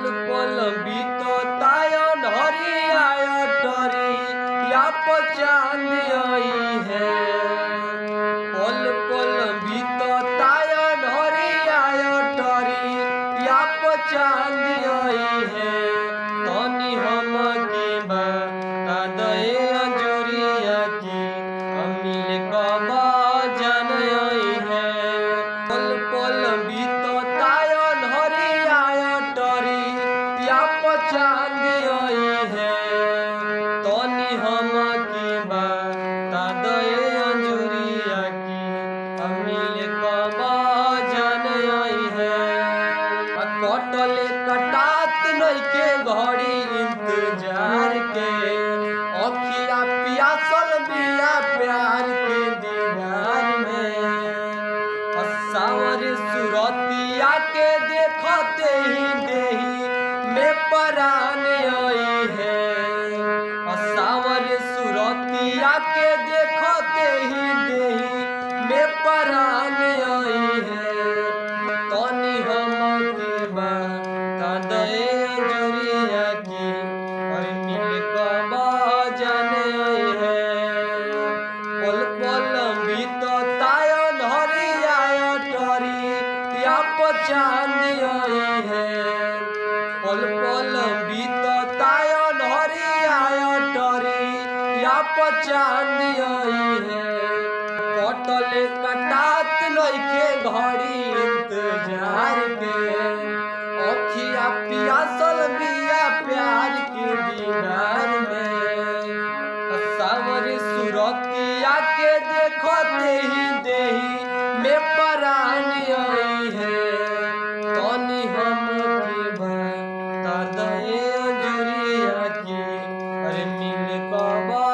पल पल बीतताय हरियाय टरी या चांद आई है। पल पल बीतताय हरियाय टरी या चांद आई है। तनी हम के बता दे अंजुरिया की अमिल कबा जन आई है। पल पल बीतताय हरियाय टरी या चांद आई है। तनी हम के बता दे अंजुरिया की अमिल कबा जन आई है। कटले कटात नइखे घड़ी इंतजार के अखिया पियासल बिया प्यार के दीवार में। सावर सुरतिया के देखते ही देही में परान आई है। सावर सुरतिया के देखते ही देही में परान आई है। तनी हम के बता दे अंजुरिया की और मिल कबा जन आई है। पल पल बीतताय हरियाय टरी या चांद आई है। पल पल बीतताय हरियाय टरी या चांद आई है। कटले कटात नइखे घड़ी इंतजार के अखिया पियासल बिया प्यार के दीवार में। सावर सुरतिया के देखते ही देही में परान आई है। तनी हम के बता दे अंजुरिया की अरे मिल कबा